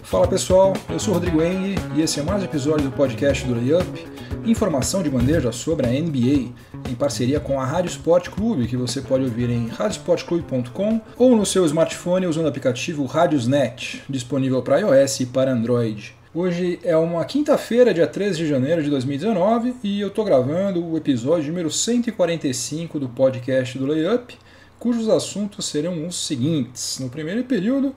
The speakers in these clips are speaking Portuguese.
Fala pessoal, eu sou o Rodrigo Eng e esse é mais um episódio do podcast do Layup, informação de bandeja sobre a NBA, em parceria com a Rádio Sport Clube, que você pode ouvir em radiosportclube.com ou no seu smartphone usando o aplicativo Radiosnet, disponível para iOS e para Android. Hoje é uma quinta-feira, dia 13 de janeiro de 2019, e eu estou gravando o episódio número 145 do podcast do Layup, cujos assuntos serão os seguintes. No primeiro período,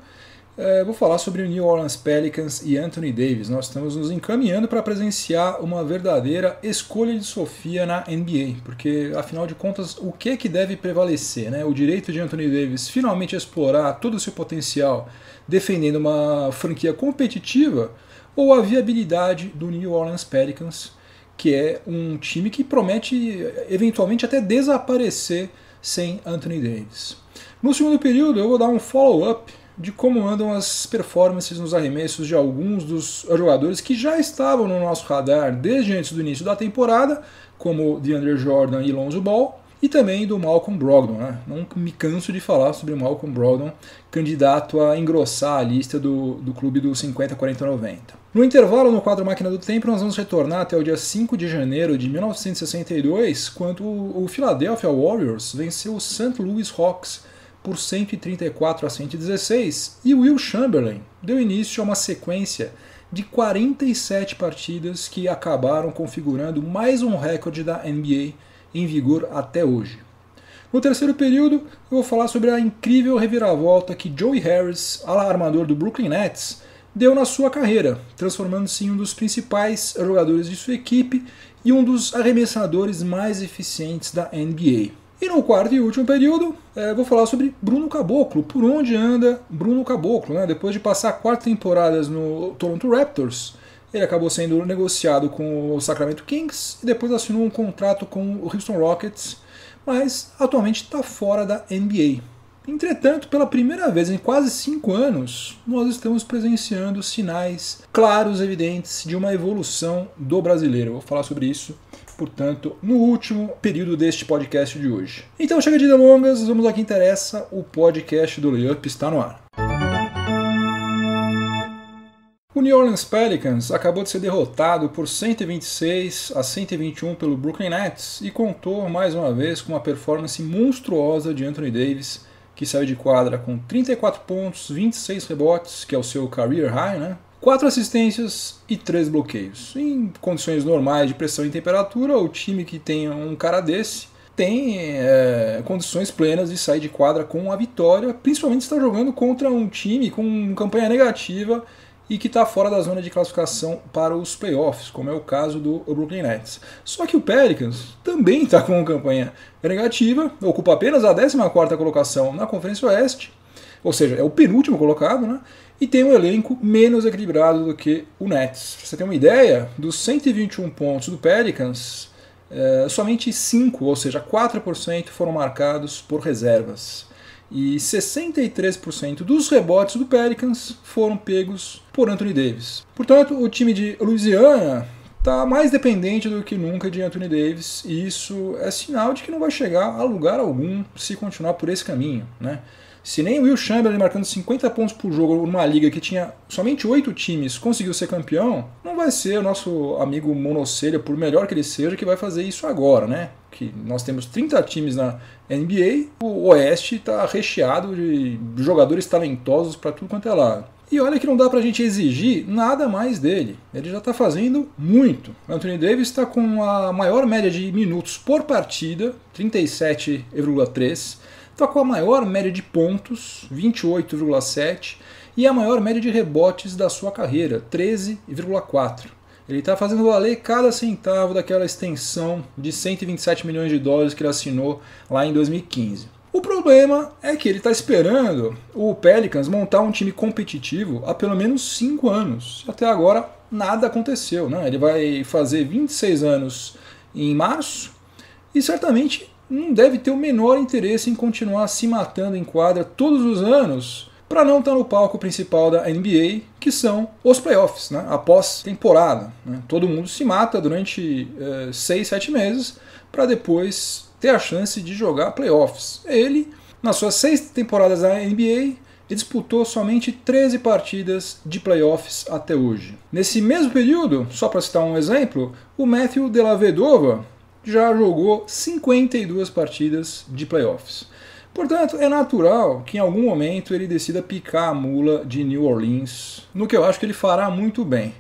vou falar sobre o New Orleans Pelicans e Anthony Davis. Nós estamos nos encaminhando para presenciar uma verdadeira escolha de Sofia na NBA, porque, afinal de contas, o que deve prevalecer? Né? O direito de Anthony Davis finalmente explorar todo o seu potencial defendendo uma franquia competitiva, ou a viabilidade do New Orleans Pelicans, que é um time que promete eventualmente até desaparecer sem Anthony Davis. No segundo período, eu vou dar um follow-up de como andam as performances nos arremessos de alguns dos jogadores que já estavam no nosso radar desde antes do início da temporada, como DeAndre Jordan e Lonzo Ball, e também do Malcolm Brogdon. Né? Não me canso de falar sobre o Malcolm Brogdon, candidato a engrossar a lista do clube do 50, 40, 90. No intervalo, no quadro Máquina do Tempo, nós vamos retornar até o dia 5 de janeiro de 1962, quando o Philadelphia Warriors venceu o St. Louis Hawks por 134 a 116, e Will Chamberlain deu início a uma sequência de 47 partidas que acabaram configurando mais um recorde da NBA em vigor até hoje. No terceiro período, eu vou falar sobre a incrível reviravolta que Joe Harris, armador do Brooklyn Nets, deu na sua carreira, transformando-se em um dos principais jogadores de sua equipe e um dos arremessadores mais eficientes da NBA. E no quarto e último período, vou falar sobre Bruno Caboclo, por onde anda Bruno Caboclo. Né? Depois de passar 4 temporadas no Toronto Raptors, ele acabou sendo negociado com o Sacramento Kings e depois assinou um contrato com o Houston Rockets, mas atualmente está fora da NBA. Entretanto, pela primeira vez em quase 5 anos, nós estamos presenciando sinais claros, evidentes, de uma evolução do brasileiro. Eu vou falar sobre isso, portanto, no último período deste podcast de hoje. Então chega de delongas, vamos ao que interessa, o podcast do Layup está no ar. O New Orleans Pelicans acabou de ser derrotado por 126 a 121 pelo Brooklyn Nets e contou mais uma vez com uma performance monstruosa de Anthony Davis, que saiu de quadra com 34 pontos, 26 rebotes, que é o seu career high, né? 4 assistências e 3 bloqueios. Em condições normais de pressão e temperatura, o time que tem um cara desse tem condições plenas de sair de quadra com a vitória, principalmente se está jogando contra um time com campanha negativa e que está fora da zona de classificação para os playoffs, como é o caso do Brooklyn Nets. Só que o Pelicans também está com uma campanha negativa, ocupa apenas a 14ª colocação na Conferência Oeste, ou seja, é o penúltimo colocado, né? E tem um elenco menos equilibrado do que o Nets. Pra você ter uma ideia, dos 121 pontos do Pelicans, somente 5, ou seja, 4% foram marcados por reservas. E 63% dos rebotes do Pelicans foram pegos por Anthony Davis. Portanto, o time de Louisiana está mais dependente do que nunca de Anthony Davis, e isso é sinal de que não vai chegar a lugar algum se continuar por esse caminho, né? Se nem o Will Chamberlain marcando 50 pontos por jogo numa liga que tinha somente 8 times conseguiu ser campeão, não vai ser o nosso amigo monocelha, por melhor que ele seja, que vai fazer isso agora, né? Que nós temos 30 times na NBA, o Oeste está recheado de jogadores talentosos para tudo quanto é lado. E olha que não dá pra gente exigir nada mais dele. Ele já está fazendo muito. Anthony Davis está com a maior média de minutos por partida, 37,3. Está com a maior média de pontos, 28,7, e a maior média de rebotes da sua carreira, 13,4. Ele está fazendo valer cada centavo daquela extensão de 127 milhões de dólares que ele assinou lá em 2015. O problema é que ele está esperando o Pelicans montar um time competitivo há pelo menos 5 anos. Até agora nada aconteceu, né? Ele vai fazer 26 anos em março e certamente não deve ter o menor interesse em continuar se matando em quadra todos os anos para não estar no palco principal da NBA, que são os playoffs, né? Após temporada. Né? Todo mundo se mata durante 6, 7 meses para depois ter a chance de jogar playoffs. Ele, nas suas 6 temporadas da NBA, disputou somente 13 partidas de playoffs até hoje. Nesse mesmo período, só para citar um exemplo, o Matthew Dellavedova já jogou 52 partidas de playoffs. Portanto, é natural que em algum momento ele decida picar a mula de New Orleans, no que eu acho que ele fará muito bem.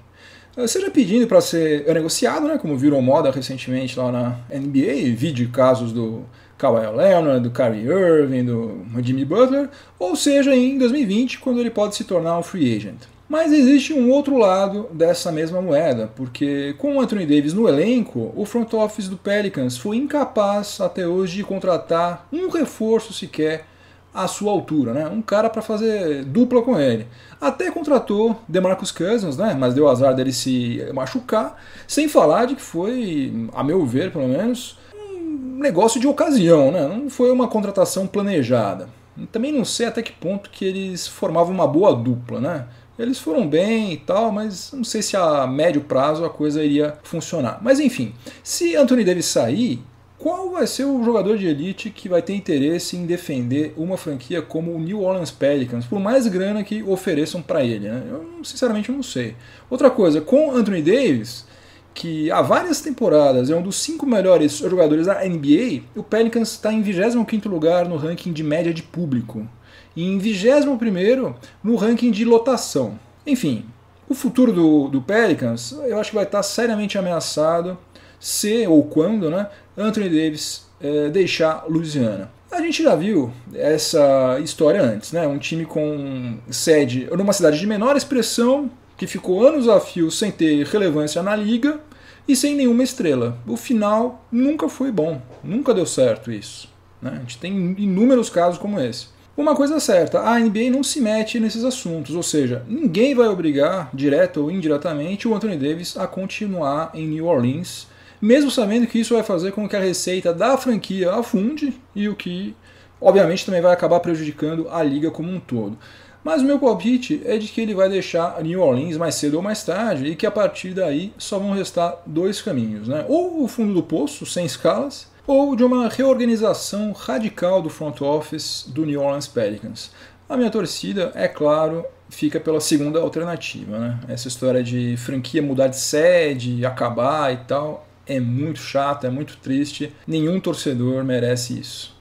Seja pedindo para ser negociado, né, como virou moda recentemente lá na NBA, vide casos do Kawhi Leonard, do Kyrie Irving, do Jimmy Butler, ou seja em 2020, quando ele pode se tornar um free agent. Mas existe um outro lado dessa mesma moeda, porque com o Anthony Davis no elenco, o front office do Pelicans foi incapaz até hoje de contratar um reforço sequer à sua altura, né? Um cara para fazer dupla com ele. Até contratou DeMarcus Cousins, né? Mas deu azar dele se machucar, sem falar de que foi, a meu ver pelo menos, um negócio de ocasião, né? Não foi uma contratação planejada. Também não sei até que ponto que eles formavam uma boa dupla, né? Eles foram bem e tal, mas não sei se a médio prazo a coisa iria funcionar. Mas enfim, se Anthony Davis sair, qual vai ser o jogador de elite que vai ter interesse em defender uma franquia como o New Orleans Pelicans, por mais grana que ofereçam para ele? Né? Eu sinceramente não sei. Outra coisa, com Anthony Davis, que há várias temporadas é um dos 5 melhores jogadores da NBA, o Pelicans está em 25º lugar no ranking de média de público. E em 21º no ranking de lotação. Enfim, o futuro do Pelicans eu acho que vai estar seriamente ameaçado se ou quando, né, Anthony Davis deixar Louisiana. A gente já viu essa história antes, né? Um time com sede numa cidade de menor expressão, que ficou anos a fio sem ter relevância na liga e sem nenhuma estrela. O final nunca foi bom, nunca deu certo isso. Né? A gente tem inúmeros casos como esse. Uma coisa é certa, a NBA não se mete nesses assuntos, ou seja, ninguém vai obrigar, direto ou indiretamente, o Anthony Davis a continuar em New Orleans, mesmo sabendo que isso vai fazer com que a receita da franquia afunde e o que, obviamente, também vai acabar prejudicando a liga como um todo. Mas o meu palpite é de que ele vai deixar New Orleans mais cedo ou mais tarde e que a partir daí só vão restar 2 caminhos, né? Ou o fundo do poço, sem escalas, ou de uma reorganização radical do front office do New Orleans Pelicans. A minha torcida, é claro, fica pela segunda alternativa. Né? Essa história de franquia mudar de sede, acabar e tal, é muito chato, é muito triste. Nenhum torcedor merece isso.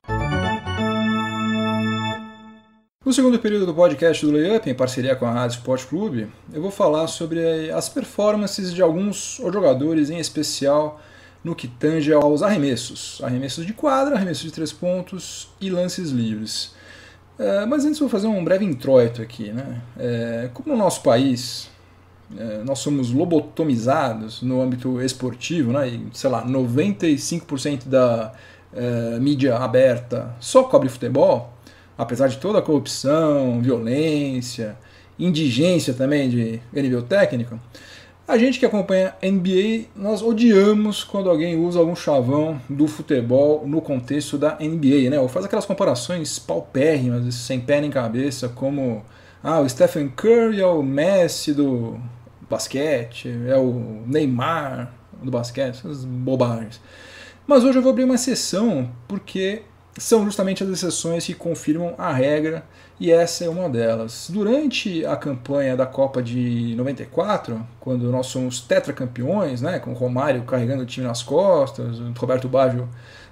No segundo período do podcast do Layup, em parceria com a Rádio Sport Clube, eu vou falar sobre as performances de alguns jogadores em especial no que tange aos arremessos de quadra, arremessos de 3 pontos e lances livres. Mas antes vou fazer um breve introito aqui. Né? Como no nosso país nós somos lobotomizados no âmbito esportivo, né? E, sei lá, 95% da mídia aberta só cobre futebol, apesar de toda a corrupção, violência, indigência também de nível técnico, a gente que acompanha NBA, nós odiamos quando alguém usa algum chavão do futebol no contexto da NBA, né? Ou faz aquelas comparações paupérrimas, sem pé nem cabeça, como o Stephen Curry é o Messi do basquete, é o Neymar do basquete, essas bobagens. Mas hoje eu vou abrir uma exceção, porque são justamente as exceções que confirmam a regra, e essa é uma delas. Durante a campanha da Copa de 94, quando nós somos tetracampeões, né, com o Romário carregando o time nas costas, o Roberto Baggio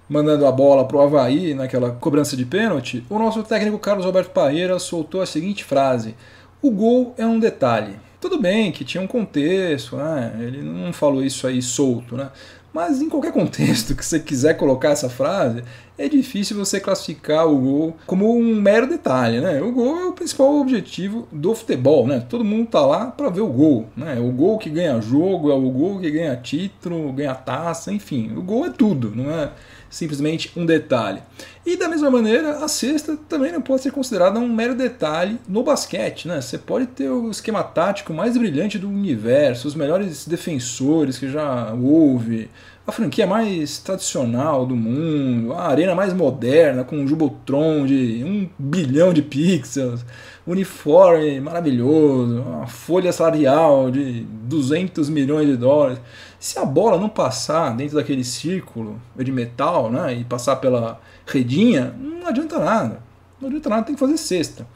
mandando a bola para o Avaí naquela cobrança de pênalti, o nosso técnico Carlos Alberto Parreira soltou a seguinte frase: o gol é um detalhe. Tudo bem que tinha um contexto, né? Ele não falou isso aí solto, né? Mas em qualquer contexto que você quiser colocar essa frase, é difícil você classificar o gol como um mero detalhe, né? O gol é o principal objetivo do futebol, né? Todo mundo tá lá para ver o gol, né? É o gol que ganha jogo, é o gol que ganha título, ganha taça, enfim. O gol é tudo, não é simplesmente um detalhe. E da mesma maneira, a cesta também não pode ser considerada um mero detalhe no basquete, né? Você pode ter o esquema tático mais brilhante do universo, os melhores defensores que já houve, a franquia mais tradicional do mundo, a arena mais moderna, com um Jumbotron de 1 bilhão de pixels, uniforme maravilhoso, uma folha salarial de 200 milhões de dólares. Se a bola não passar dentro daquele círculo de metal, né, e passar pela redinha, não adianta nada. Não adianta nada, tem que fazer cesta.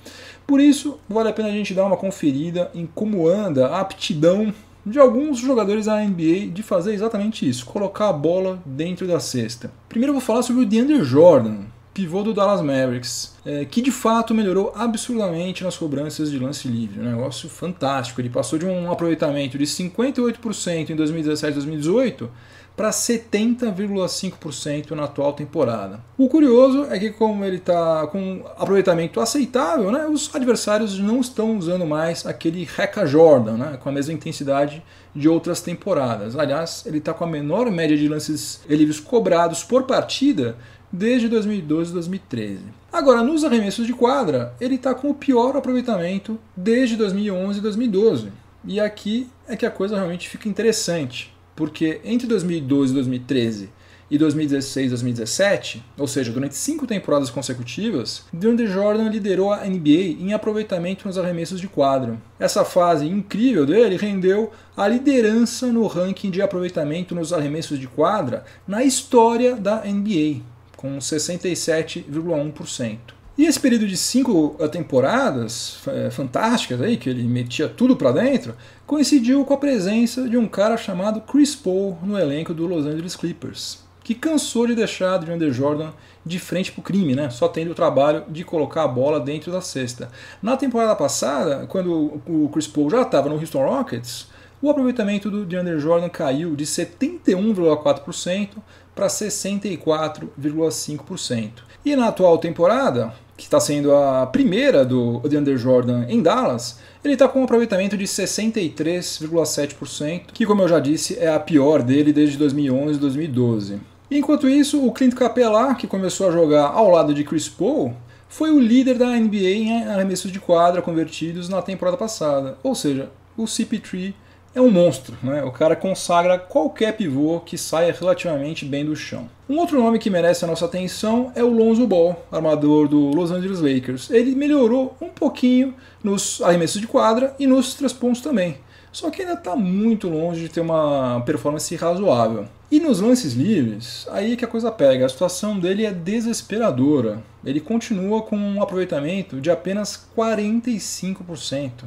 Por isso, vale a pena a gente dar uma conferida em como anda a aptidão de alguns jogadores da NBA de fazer exatamente isso, colocar a bola dentro da cesta. Primeiro eu vou falar sobre o DeAndre Jordan, pivô do Dallas Mavericks, que de fato melhorou absurdamente nas cobranças de lance livre. Um negócio fantástico. Ele passou de um aproveitamento de 58% em 2017 e 2018 para 70,5% na atual temporada. O curioso é que, como ele está com um aproveitamento aceitável, né, os adversários não estão usando mais aquele Heka Jordan, né, com a mesma intensidade de outras temporadas. Aliás, ele está com a menor média de lances livres cobrados por partida desde 2012 e 2013. Agora, nos arremessos de quadra, ele está com o pior aproveitamento desde 2011 e 2012. E aqui é que a coisa realmente fica interessante, porque entre 2012 e 2013 e 2016 e 2017, ou seja, durante 5 temporadas consecutivas, DeAndre Jordan liderou a NBA em aproveitamento nos arremessos de quadra. Essa fase incrível dele rendeu a liderança no ranking de aproveitamento nos arremessos de quadra na história da NBA, com 67,1%. E esse período de 5 temporadas fantásticas, aí, que ele metia tudo para dentro, coincidiu com a presença de um cara chamado Chris Paul no elenco do Los Angeles Clippers, que cansou de deixar DeAndre Jordan de frente para o crime, né? Só tendo o trabalho de colocar a bola dentro da cesta. Na temporada passada, quando o Chris Paul já estava no Houston Rockets, o aproveitamento do DeAndre Jordan caiu de 71,4% para 64,5%. E na atual temporada, que está sendo a primeira do DeAndre Jordan em Dallas, ele está com um aproveitamento de 63,7%, que, como eu já disse, é a pior dele desde 2011 e 2012. Enquanto isso, o Clint Capela, que começou a jogar ao lado de Chris Paul, foi o líder da NBA em arremessos de quadra convertidos na temporada passada. Ou seja, o CP3 é um monstro, né? O cara consagra qualquer pivô que saia relativamente bem do chão. Um outro nome que merece a nossa atenção é o Lonzo Ball, armador do Los Angeles Lakers. Ele melhorou um pouquinho nos arremessos de quadra e nos 3 pontos também. Só que ainda está muito longe de ter uma performance razoável. E nos lances livres, aí que a coisa pega. A situação dele é desesperadora. Ele continua com um aproveitamento de apenas 45%.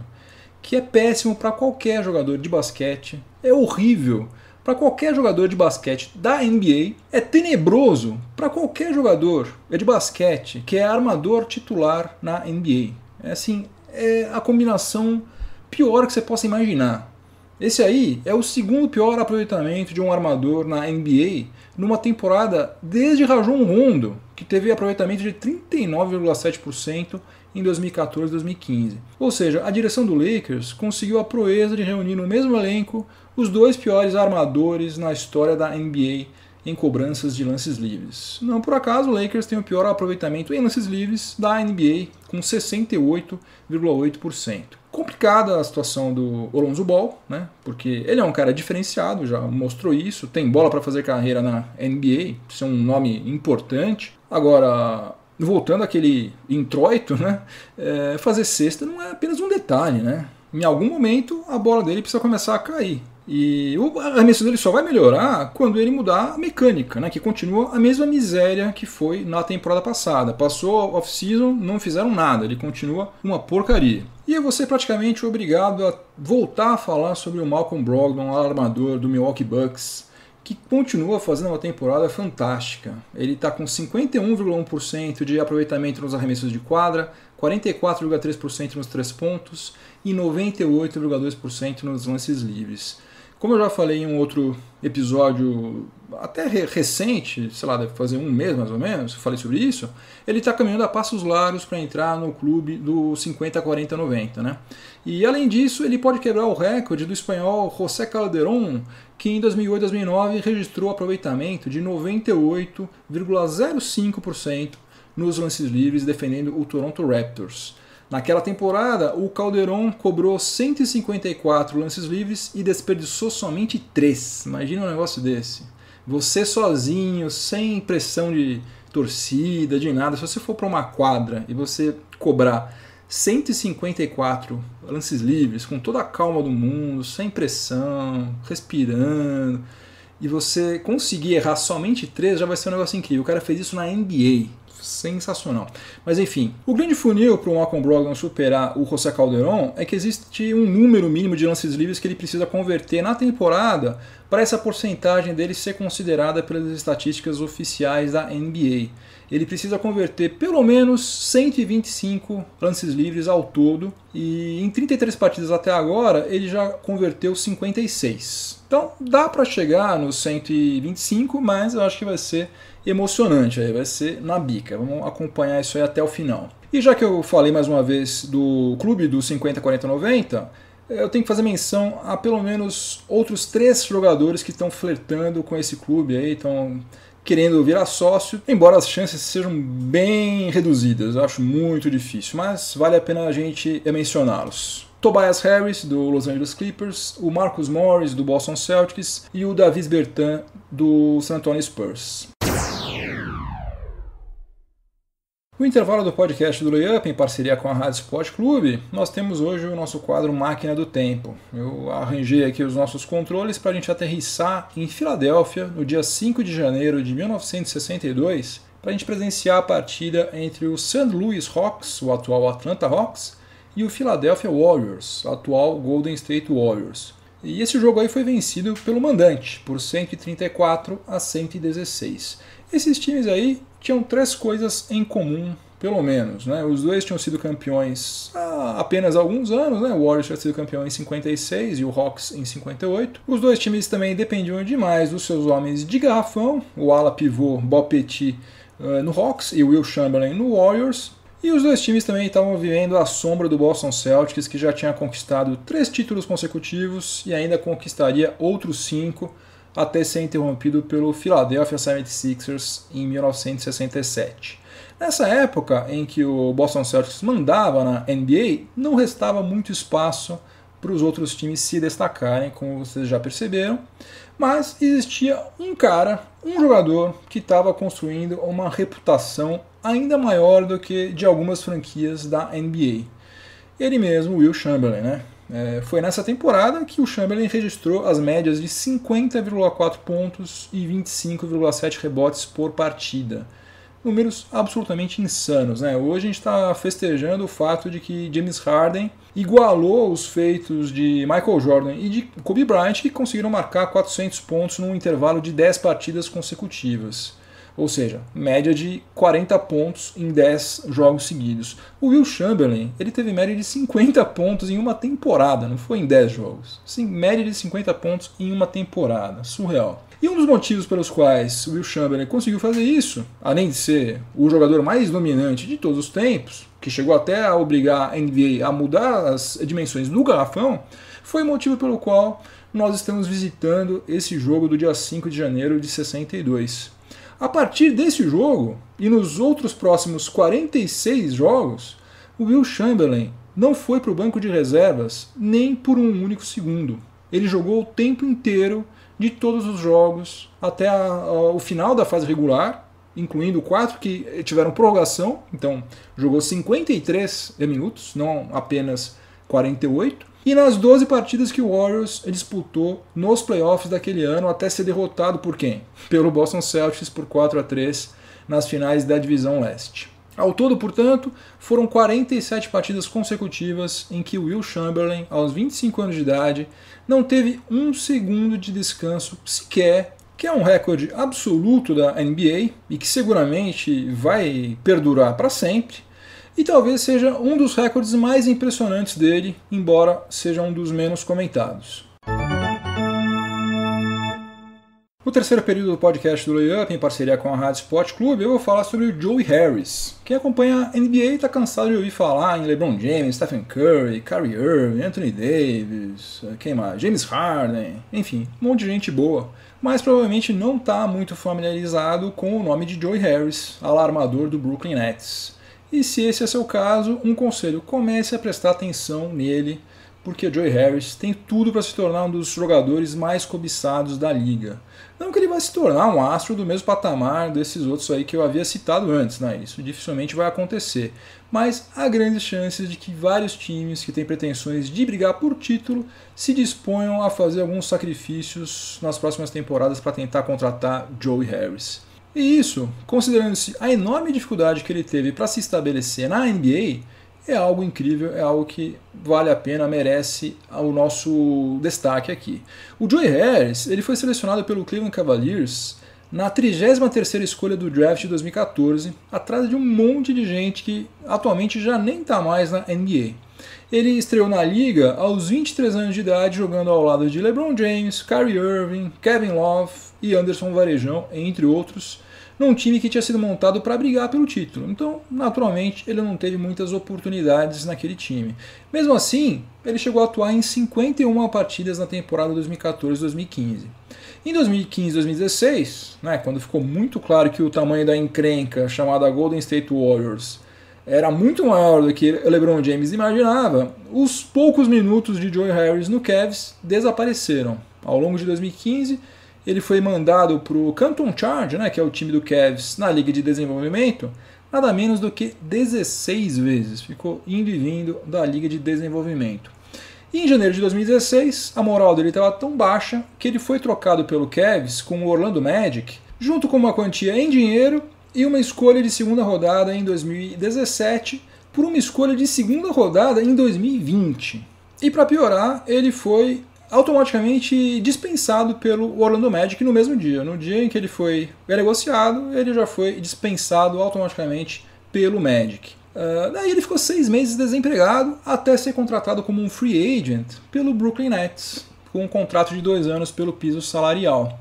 Que é péssimo para qualquer jogador de basquete, é horrível para qualquer jogador de basquete da NBA, é tenebroso para qualquer jogador de basquete que é armador titular na NBA. É assim, é a combinação pior que você possa imaginar. Esse aí é o segundo pior aproveitamento de um armador na NBA numa temporada desde Rajon Rondo, que teve aproveitamento de 39,7% em 2014 e 2015. Ou seja, a direção do Lakers conseguiu a proeza de reunir no mesmo elenco os 2 piores armadores na história da NBA em cobranças de lances livres. Não por acaso, o Lakers tem o pior aproveitamento em lances livres da NBA, com 68,8%. Complicada a situação do Lonzo Ball, né? Porque ele é um cara diferenciado, já mostrou isso, tem bola para fazer carreira na NBA, isso é um nome importante. Agora, voltando àquele introito, né? Fazer cesta não é apenas um detalhe, né? Em algum momento a bola dele precisa começar a cair. E o arremesso dele só vai melhorar quando ele mudar a mecânica, né? Que continua a mesma miséria que foi na temporada passada. Passou a off-season, não fizeram nada, ele continua uma porcaria. E eu vou ser praticamente obrigado a voltar a falar sobre o Malcolm Brogdon, armador do Milwaukee Bucks, que continua fazendo uma temporada fantástica. Ele está com 51,1% de aproveitamento nos arremessos de quadra, 44,3% nos 3 pontos e 98,2% nos lances livres. Como eu já falei em um outro episódio até recente, sei lá, deve fazer um mês mais ou menos, eu falei sobre isso, ele está caminhando a passos largos para entrar no clube do 50-40-90, né? E além disso, ele pode quebrar o recorde do espanhol José Calderón, que em 2008-2009 registrou aproveitamento de 98,05% nos lances livres defendendo o Toronto Raptors. Naquela temporada, o Calderón cobrou 154 lances livres e desperdiçou somente 3. Imagina um negócio desse. Você sozinho, sem pressão de torcida, de nada, se você for para uma quadra e você cobrar 154 lances livres, com toda a calma do mundo, sem pressão, respirando, e você conseguir errar somente 3, já vai ser um negócio incrível. O cara fez isso na NBA. Sensacional. Mas enfim, o grande funil para o Malcolm Brogdon superar o José Calderón é que existe um número mínimo de lances livres que ele precisa converter na temporada para essa porcentagem dele ser considerada pelas estatísticas oficiais da NBA. Ele precisa converter pelo menos 125 lances livres ao todo e em 33 partidas até agora ele já converteu 56. Então dá para chegar nos 125, mas eu acho que vai ser emocionante, aí vai ser na bica. Vamos acompanhar isso aí até o final. E já que eu falei mais uma vez do clube do 50-40-90, eu tenho que fazer menção a pelo menos outros 3 jogadores que estão flertando com esse clube aí, estão querendo virar sócio, embora as chances sejam bem reduzidas, eu acho muito difícil, mas vale a pena a gente mencioná-los. Tobias Harris, do Los Angeles Clippers, o Marcus Morris, do Boston Celtics e o Davis Bertans, do San Antonio Spurs. No intervalo do podcast do Layup, em parceria com a Rádio Sport Clube, nós temos hoje o nosso quadro Máquina do Tempo. Eu arranjei aqui os nossos controles para a gente aterrissar em Filadélfia, no dia 5 de janeiro de 1962, para a gente presenciar a partida entre o St. Louis Hawks, o atual Atlanta Hawks, e o Philadelphia Warriors, atual Golden State Warriors. E esse jogo aí foi vencido pelo mandante, por 134-116. Esses times aí tinham 3 coisas em comum, pelo menos, né? Os dois tinham sido campeões há apenas alguns anos, né? O Warriors tinha sido campeão em 56 e o Hawks em 58. Os dois times também dependiam demais dos seus homens de garrafão, o ala pivô Bob Pettit no Hawks e o Will Chamberlain no Warriors. E os dois times também estavam vivendo à sombra do Boston Celtics, que já tinha conquistado 3 títulos consecutivos e ainda conquistaria outros 5 até ser interrompido pelo Philadelphia 76ers em 1967. Nessa época em que o Boston Celtics mandava na NBA, não restava muito espaço para os outros times se destacarem, como vocês já perceberam, mas existia um jogador que estava construindo uma reputação ainda maior do que de algumas franquias da NBA. Ele mesmo, Will Chamberlain, né? Foi nessa temporada que o Chamberlain registrou as médias de 50,4 pontos e 25,7 rebotes por partida. Números absolutamente insanos, né? Hoje a gente está festejando o fato de que James Harden igualou os feitos de Michael Jordan e de Kobe Bryant, que conseguiram marcar 400 pontos num intervalo de 10 partidas consecutivas. Ou seja, média de 40 pontos em 10 jogos seguidos. O Will Chamberlain, ele teve média de 50 pontos em uma temporada, não foi em 10 jogos. Sim, média de 50 pontos em uma temporada. Surreal. E um dos motivos pelos quais o Will Chamberlain conseguiu fazer isso, além de ser o jogador mais dominante de todos os tempos, que chegou até a obrigar a NBA a mudar as dimensões do garrafão, foi o motivo pelo qual nós estamos visitando esse jogo do dia 5 de janeiro de 62. A partir desse jogo, e nos outros próximos 46 jogos, o Will Chamberlain não foi para o banco de reservas nem por um único segundo. Ele jogou o tempo inteiro de todos os jogos até o final da fase regular, incluindo 4 que tiveram prorrogação, então jogou 53 minutos, não apenas 48. E nas 12 partidas que o Warriors disputou nos playoffs daquele ano, até ser derrotado por quem? Pelo Boston Celtics por 4-3 nas finais da Divisão Leste. Ao todo, portanto, foram 47 partidas consecutivas em que o Will Chamberlain, aos 25 anos de idade, não teve um segundo de descanso sequer, que é um recorde absoluto da NBA e que seguramente vai perdurar para sempre. E talvez seja um dos recordes mais impressionantes dele, embora seja um dos menos comentados. No terceiro período do podcast do Layup, em parceria com a Rádio Sport Clube, eu vou falar sobre o Joe Harris. Quem acompanha a NBA está cansado de ouvir falar em LeBron James, Stephen Curry, Kyrie Irving, Anthony Davis, quem mais? James Harden, enfim, um monte de gente boa. Mas provavelmente não está muito familiarizado com o nome de Joe Harris, alarmador do Brooklyn Nets. E se esse é seu caso, um conselho: comece a prestar atenção nele, porque o Joe Harris tem tudo para se tornar um dos jogadores mais cobiçados da liga. Não que ele vai se tornar um astro do mesmo patamar desses outros aí que eu havia citado antes, né? Isso dificilmente vai acontecer. Mas há grandes chances de que vários times que têm pretensões de brigar por título se disponham a fazer alguns sacrifícios nas próximas temporadas para tentar contratar Joe Harris. E isso, considerando-se a enorme dificuldade que ele teve para se estabelecer na NBA, é algo incrível, é algo que vale a pena, merece o nosso destaque aqui. O Joe Harris ele foi selecionado pelo Cleveland Cavaliers na 33ª escolha do draft de 2014, atrás de um monte de gente que atualmente já nem está mais na NBA. Ele estreou na liga aos 23 anos de idade, jogando ao lado de LeBron James, Kyrie Irving, Kevin Love e Anderson Varejão, entre outros, num time que tinha sido montado para brigar pelo título. Então, naturalmente, ele não teve muitas oportunidades naquele time. Mesmo assim, ele chegou a atuar em 51 partidas na temporada 2014-2015. Em 2015-2016, quando ficou muito claro que o tamanho da encrenca chamada Golden State Warriors era muito maior do que LeBron James imaginava, os poucos minutos de Joe Harris no Cavs desapareceram. Ao longo de 2015, ele foi mandado para o Canton Charge, que é o time do Cavs na Liga de Desenvolvimento, nada menos do que 16 vezes. Ficou indo e vindo da Liga de Desenvolvimento. E em janeiro de 2016, a moral dele estava tão baixa que ele foi trocado pelo Cavs com o Orlando Magic, junto com uma quantia em dinheiro e uma escolha de segunda rodada em 2017 por uma escolha de segunda rodada em 2020. E para piorar, ele foi automaticamente dispensado pelo Orlando Magic no mesmo dia. No dia em que ele foi negociado, ele já foi dispensado automaticamente pelo Magic. Daí ele ficou 6 meses desempregado até ser contratado como um free agent pelo Brooklyn Nets, com um contrato de 2 anos pelo piso salarial.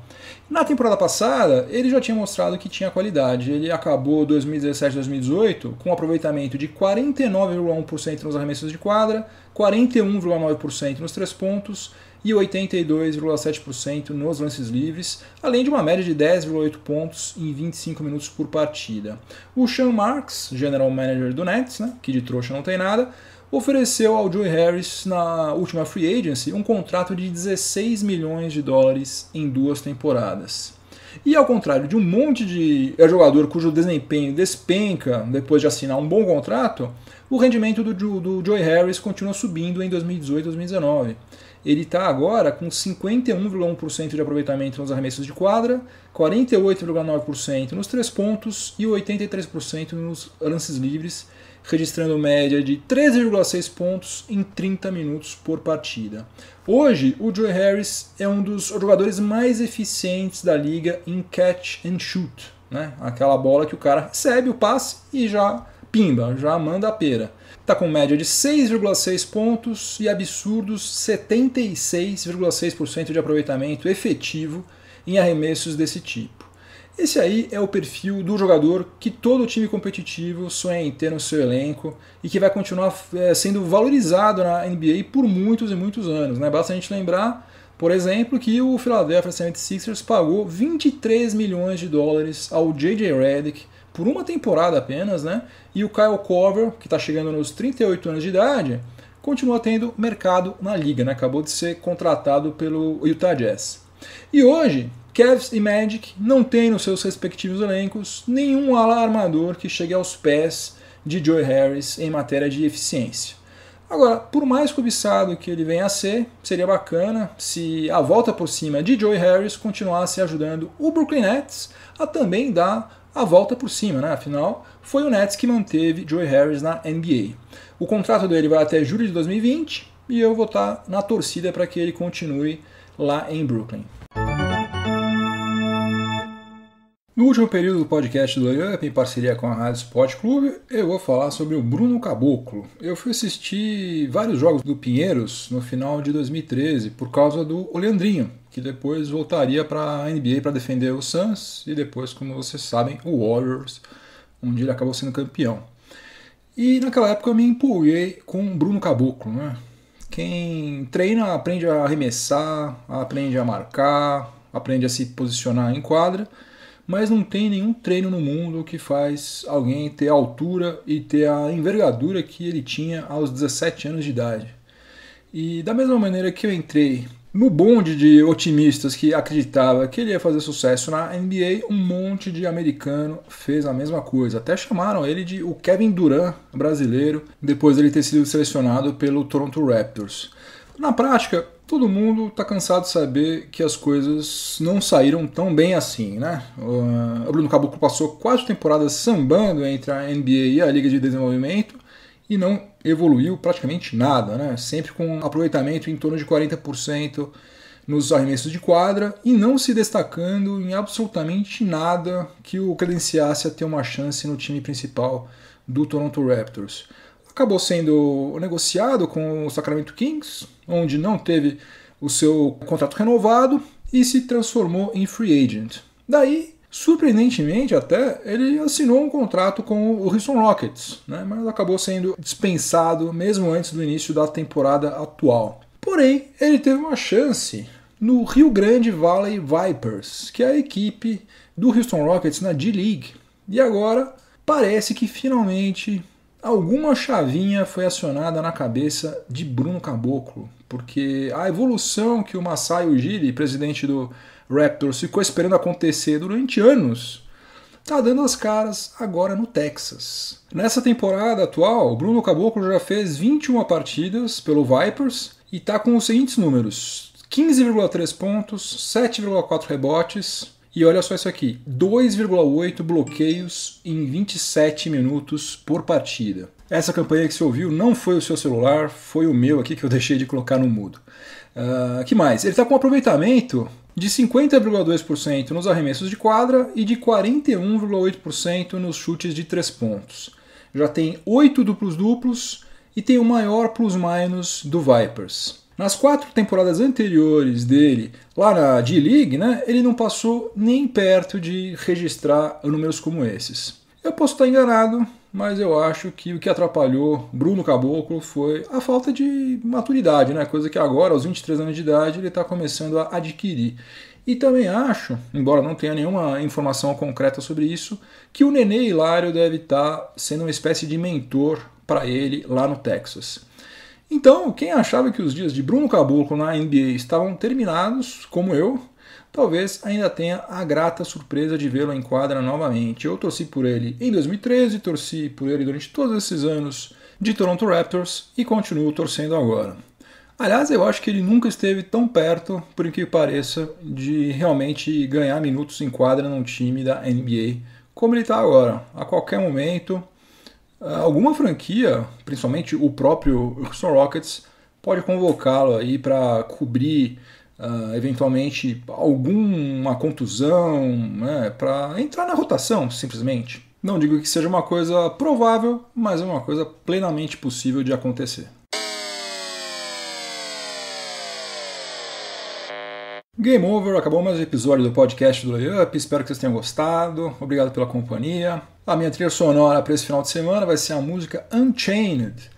Na temporada passada, ele já tinha mostrado que tinha qualidade. Ele acabou 2017-2018 com um aproveitamento de 49,1% nos arremessos de quadra, 41,9% nos 3 pontos e 82,7% nos lances livres, além de uma média de 10,8 pontos em 25 minutos por partida. O Sean Marks, general manager do Nets, que de trouxa não tem nada, ofereceu ao Joe Harris, na última free agency, um contrato de $16 milhões em 2 temporadas. E ao contrário de um monte de jogador cujo desempenho despenca depois de assinar um bom contrato, o rendimento do Joe Harris continua subindo em 2018 e 2019. Ele está agora com 51,1% de aproveitamento nos arremessos de quadra, 48,9% nos 3 pontos e 83% nos lances livres, registrando média de 13,6 pontos em 30 minutos por partida. Hoje, o Joe Harris é um dos jogadores mais eficientes da liga em catch and shoot, aquela bola que o cara recebe o passe e já pimba, já manda a pera. Está com média de 6,6 pontos e absurdos 76,6% de aproveitamento efetivo em arremessos desse tipo. Esse aí é o perfil do jogador que todo time competitivo sonha em ter no seu elenco e que vai continuar sendo valorizado na NBA por muitos e muitos anos. Basta a gente lembrar, por exemplo, que o Philadelphia 76ers pagou $23 milhões ao J.J. Redick por uma temporada apenas, e o Kyle Korver, que está chegando nos 38 anos de idade, continua tendo mercado na liga, acabou de ser contratado pelo Utah Jazz. E hoje, Cavs e Magic não têm nos seus respectivos elencos nenhum ala armador que chegue aos pés de Joe Harris em matéria de eficiência. Agora, por mais cobiçado que ele venha a ser, seria bacana se a volta por cima de Joe Harris continuasse ajudando o Brooklyn Nets a também dar a volta por cima, Afinal, foi o Nets que manteve Joe Harris na NBA. O contrato dele vai até julho de 2020 e eu vou estar na torcida para que ele continue lá em Brooklyn. No último período do podcast do Layup, em parceria com a Rádio Sport Clube, eu vou falar sobre o Bruno Caboclo. Eu fui assistir vários jogos do Pinheiros no final de 2013 por causa do Leandrinho, que depois voltaria para a NBA para defender o Suns e depois, como vocês sabem, o Warriors, onde ele acabou sendo campeão. E naquela época eu me empolguei com o Bruno Caboclo, né? Quem treina aprende a arremessar, aprende a marcar, aprende a se posicionar em quadra, mas não tem nenhum treino no mundo que faz alguém ter a altura e ter a envergadura que ele tinha aos 17 anos de idade. E da mesma maneira que eu entrei no bonde de otimistas que acreditava que ele ia fazer sucesso na NBA, um monte de americano fez a mesma coisa. Até chamaram ele de o Kevin Durant brasileiro, depois de ele ter sido selecionado pelo Toronto Raptors. Na prática, todo mundo está cansado de saber que as coisas não saíram tão bem assim, né? O Bruno Caboclo passou 4 temporadas sambando entre a NBA e a Liga de Desenvolvimento e não evoluiu praticamente nada, né? Sempre com aproveitamento em torno de 40% nos arremessos de quadra e não se destacando em absolutamente nada que o credenciasse a ter uma chance no time principal do Toronto Raptors. Acabou sendo negociado com o Sacramento Kings, onde não teve o seu contrato renovado e se transformou em free agent. Daí, surpreendentemente até, ele assinou um contrato com o Houston Rockets, né? Mas acabou sendo dispensado mesmo antes do início da temporada atual. Porém, ele teve uma chance no Rio Grande Valley Vipers, que é a equipe do Houston Rockets na D-League. E agora parece que finalmente alguma chavinha foi acionada na cabeça de Bruno Caboclo, porque a evolução que o Masai Ujiri, presidente do Raptors, ficou esperando acontecer durante anos, está dando as caras agora no Texas. Nessa temporada atual, o Bruno Caboclo já fez 21 partidas pelo Vipers e está com os seguintes números: 15,3 pontos, 7,4 rebotes, e olha só isso aqui, 2,8 bloqueios em 27 minutos por partida. Essa campanha que você ouviu não foi o seu celular, foi o meu aqui que eu deixei de colocar no mudo. Que mais? Ele está com um aproveitamento de 50,2% nos arremessos de quadra e de 41,8% nos chutes de 3 pontos. Já tem 8 duplos-duplos e tem o maior plus-minus do Vipers. Nas 4 temporadas anteriores dele, lá na D-League, né, ele não passou nem perto de registrar números como esses. Eu posso estar enganado, mas eu acho que o que atrapalhou Bruno Caboclo foi a falta de maturidade, né, coisa que agora, aos 23 anos de idade, ele está começando a adquirir. E também acho, embora não tenha nenhuma informação concreta sobre isso, que o Nenê Hilário deve estar sendo uma espécie de mentor para ele lá no Texas. Então, quem achava que os dias de Bruno Caboclo na NBA estavam terminados, como eu, talvez ainda tenha a grata surpresa de vê-lo em quadra novamente. Eu torci por ele em 2013, torci por ele durante todos esses anos de Toronto Raptors e continuo torcendo agora. Aliás, eu acho que ele nunca esteve tão perto, por incrível que pareça, de realmente ganhar minutos em quadra num time da NBA, como ele está agora. A qualquer momento, alguma franquia, principalmente o próprio Houston Rockets, pode convocá-lo aí para cobrir eventualmente alguma contusão, né, para entrar na rotação, simplesmente. Não digo que seja uma coisa provável, mas é uma coisa plenamente possível de acontecer. Game over, acabou mais um episódio do podcast do Layup, espero que vocês tenham gostado, obrigado pela companhia. A minha trilha sonora para esse final de semana vai ser a música Unchained,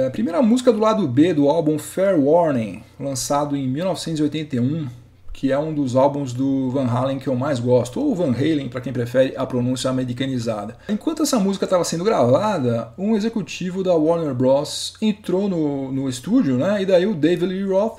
a primeira música do lado B do álbum Fair Warning, lançado em 1981, que é um dos álbuns do Van Halen que eu mais gosto, ou Van Halen, para quem prefere a pronúncia americanizada. Enquanto essa música estava sendo gravada, um executivo da Warner Bros. Entrou no estúdio, né, e daí o David Lee Roth,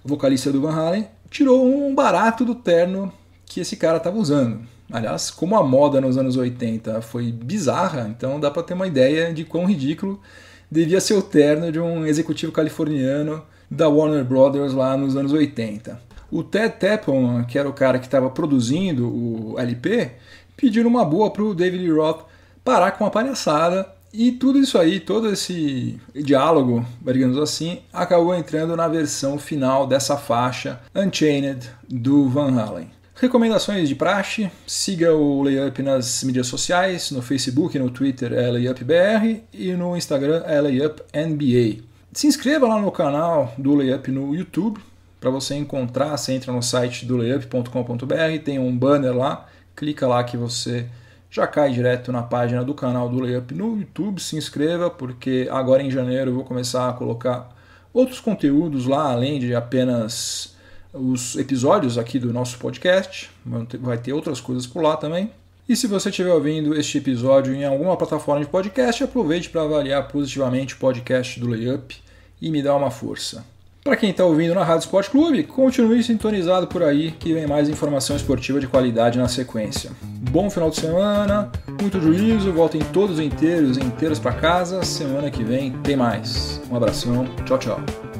vocalista do Van Halen, tirou um barato do terno que esse cara estava usando. Aliás, como a moda nos anos 80 foi bizarra, então dá para ter uma ideia de quão ridículo devia ser o terno de um executivo californiano da Warner Brothers lá nos anos 80. O Ted Tappelman, que era o cara que estava produzindo o LP, pediu uma boa para o David Lee Roth parar com a palhaçada. E tudo isso aí, todo esse diálogo, digamos assim, acabou entrando na versão final dessa faixa Unchained do Van Halen. Recomendações de praxe, siga o Layup nas mídias sociais, no Facebook e no Twitter é LayupBR e no Instagram é LayupNBA. Se inscreva lá no canal do Layup no YouTube, para você encontrar, você entra no site do layup.com.br, tem um banner lá, clica lá que você já cai direto na página do canal do Layup no YouTube, se inscreva, porque agora em janeiro eu vou começar a colocar outros conteúdos lá, além de apenas os episódios aqui do nosso podcast, vai ter outras coisas por lá também. E se você estiver ouvindo este episódio em alguma plataforma de podcast, aproveite para avaliar positivamente o podcast do Layup e me dar uma força. Para quem está ouvindo na Rádio Sport Clube, continue sintonizado por aí que vem mais informação esportiva de qualidade na sequência. Bom final de semana, muito juízo, voltem todos inteiros para casa, semana que vem tem mais. Um abração, tchau, tchau.